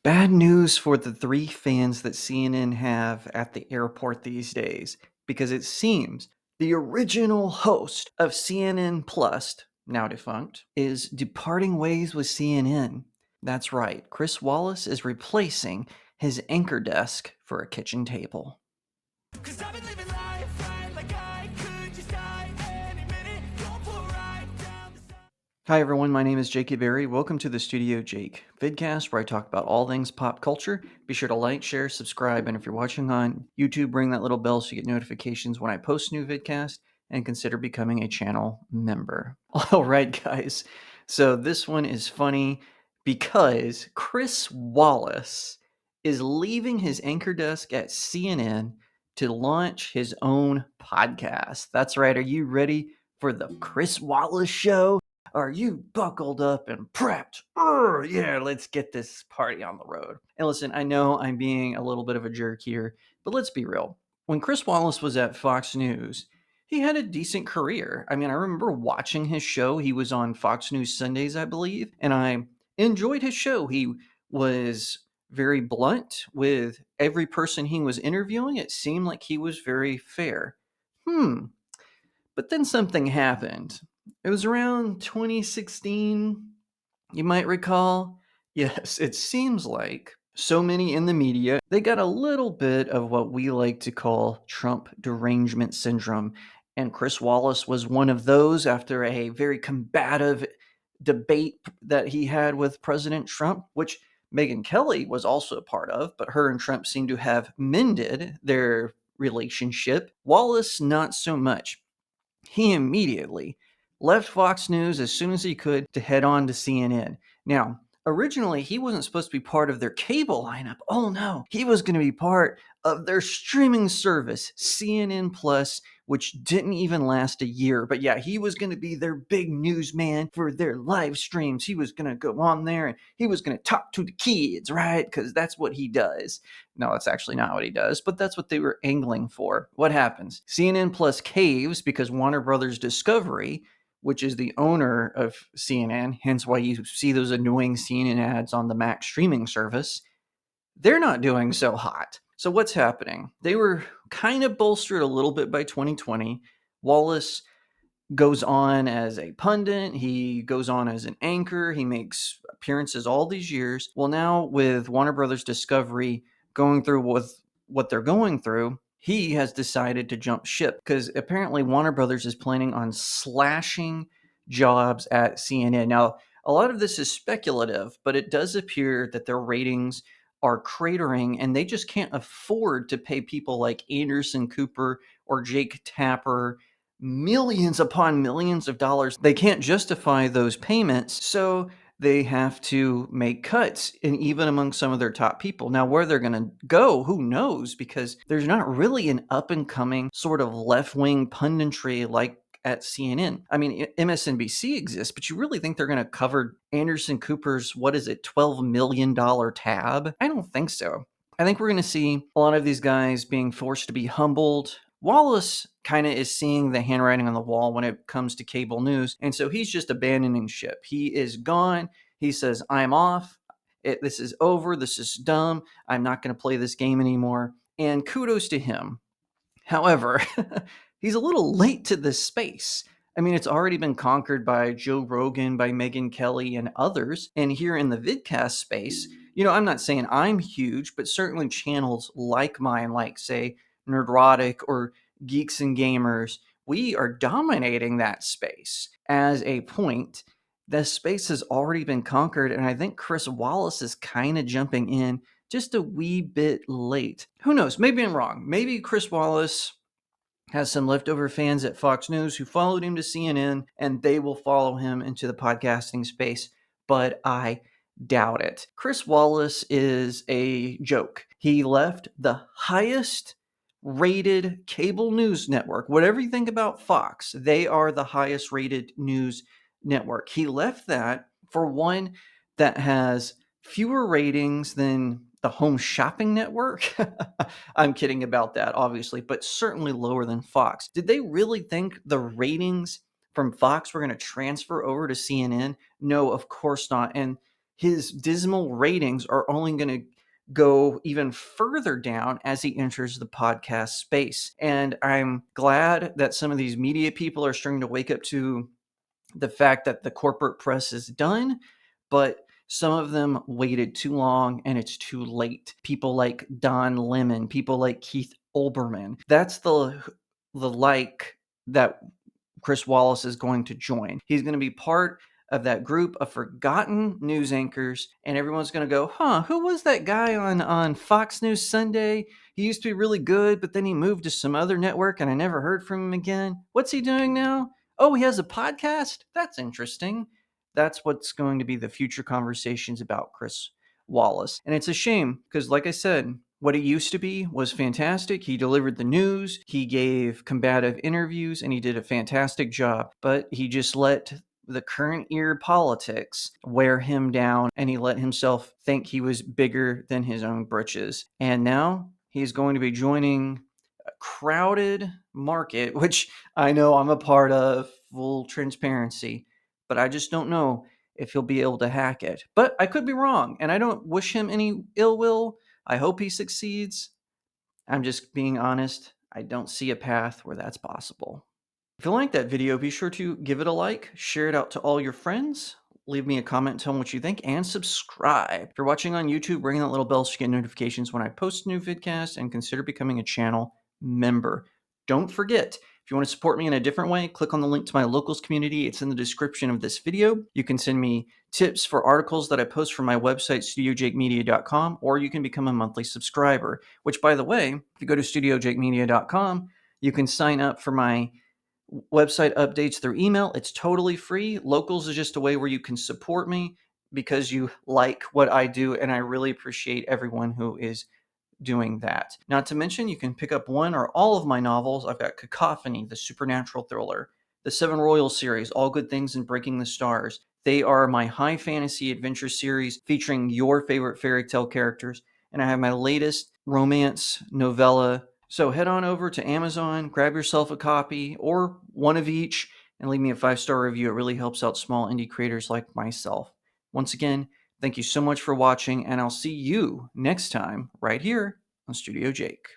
Bad news for the 3 fans that CNN have at the airport these days, because it seems the original host of CNN Plus, now defunct, is departing ways with CNN. That's right, Chris Wallace is replacing his anchor desk for a kitchen table. 'Cause I've been living life right like I could just die any minute. Going for a ride down the side. Hi everyone, my name is Jake Berry. Welcome to the StudioJake vidcast where I talk about all things pop culture. Be sure to like, share, subscribe, and if you're watching on YouTube, ring that little bell so you get notifications when I post new vidcasts, and consider becoming a channel member. All right, guys. So this one is funny because Chris Wallace is leaving his anchor desk at CNN to launch his own podcast. That's right. Are you ready for the Chris Wallace Show? Are you buckled up and prepped? Yeah, let's get this party on the road. And listen, I know I'm being a little bit of a jerk here, but let's be real. When Chris Wallace was at Fox News, he had a decent career. I mean, I remember watching his show. He was on Fox News Sundays, I believe, and I enjoyed his show. He was very blunt with every person he was interviewing. It seemed like he was very fair. But then something happened. It was around 2016, you might recall. Yes, it seems like so many in the media, they got a little bit of what we like to call Trump derangement syndrome. And Chris Wallace was one of those after a very combative debate that he had with President Trump, which Megyn Kelly was also a part of, but her and Trump seem to have mended their relationship. Wallace, not so much. He immediately left Fox News as soon as he could to head on to CNN. Now, originally, he wasn't supposed to be part of their cable lineup. Oh no, he was going to be part of their streaming service, CNN Plus, which didn't even last a year. But yeah, he was going to be their big newsman for their live streams. He was going to go on there and he was going to talk to the kids, right? Because that's what he does. No, that's actually not what he does, but that's what they were angling for. What happens? CNN Plus caves because Warner Brothers Discovery, which is the owner of CNN, hence why you see those annoying CNN ads on the Mac streaming service, they're not doing so hot. So what's happening? They were kind of bolstered a little bit by 2020. Wallace goes on as a pundit, he goes on as an anchor, he makes appearances all these years. Well, now with Warner Brothers Discovery going through with what they're going through, he has decided to jump ship because apparently Warner Brothers is planning on slashing jobs at CNN. Now, a lot of this is speculative, but it does appear that their ratings are cratering and they just can't afford to pay people like Anderson Cooper or Jake Tapper millions upon millions of dollars. They can't justify those payments, so they have to make cuts, and even among some of their top people. Now, where they're going to go, who knows? Because there's not really an up and coming sort of left wing punditry like at CNN. I mean, MSNBC exists, but you really think they're going to cover Anderson Cooper's, what is it, $12 million tab? I don't think so. I think we're going to see a lot of these guys being forced to be humbled. Wallace kind of is seeing the handwriting on the wall when it comes to cable news, and so he's just abandoning ship. He is gone. He says, I'm off. This is over. This is dumb. I'm not going to play this game anymore. And kudos to him. However, he's a little late to this space. I mean, it's already been conquered by Joe Rogan, by Megyn Kelly, and others. And here in the vidcast space, I'm not saying I'm huge, but certainly channels like mine, like, say, Nerdrotic or Geeks and Gamers, we are dominating that space as a point. The space has already been conquered, and I think Chris Wallace is kind of jumping in just a wee bit late. Who knows? Maybe I'm wrong. Maybe Chris Wallace has some leftover fans at Fox News who followed him to CNN and they will follow him into the podcasting space, but I doubt it. Chris Wallace is a joke. He left the highest rated cable news network. Whatever you think about Fox, they are the highest rated news network. He left that for one that has fewer ratings than the Home Shopping Network. I'm kidding about that, obviously, but certainly lower than Fox. Did they really think the ratings from Fox were going to transfer over to CNN? No, of course not. And his dismal ratings are only going to go even further down as he enters the podcast space. And I'm glad that some of these media people are starting to wake up to the fact that the corporate press is done, but some of them waited too long and it's too late. People like Don Lemon, people like Keith Olbermann. That's the like that Chris Wallace is going to join. He's going to be part of that group of forgotten news anchors, and everyone's going to go, huh, who was that guy on Fox News Sunday? He used to be really good, but then he moved to some other network and I never heard from him again. What's he doing now? Oh, he has a podcast? That's interesting. That's what's going to be the future conversations about Chris Wallace. And it's a shame because, like I said, what he used to be was fantastic. He delivered the news, he gave combative interviews, and he did a fantastic job. But he just let the current year politics wear him down, and he let himself think he was bigger than his own britches. And now he's going to be joining a crowded market, which I know I'm a part of, full transparency, but I just don't know if he'll be able to hack it. But I could be wrong, and I don't wish him any ill will. I hope he succeeds. I'm just being honest. I don't see a path where that's possible. If you like that video, be sure to give it a like, share it out to all your friends, leave me a comment, tell me what you think, and subscribe. If you're watching on YouTube, ring that little bell so you get notifications when I post a new vidcast, and consider becoming a channel member. Don't forget, if you want to support me in a different way, click on the link to my locals community. It's in the description of this video. You can send me tips for articles that I post from my website, StudioJakeMedia.com, or you can become a monthly subscriber, which, by the way, if you go to StudioJakeMedia.com, you can sign up for my website updates through email. It's totally free. Locals is just a way where you can support me because you like what I do, and I really appreciate everyone who is doing that. Not to mention, you can pick up one or all of my novels. I've got Cacophony, the supernatural thriller, the Seven Royals series, All Good Things and Breaking the Stars. They are my high fantasy adventure series featuring your favorite fairy tale characters. And I have my latest romance novella. So head on over to Amazon, grab yourself a copy or one of each, and leave me a 5-star review. It really helps out small indie creators like myself. Once again, thank you so much for watching, and I'll see you next time right here on Studio Jake.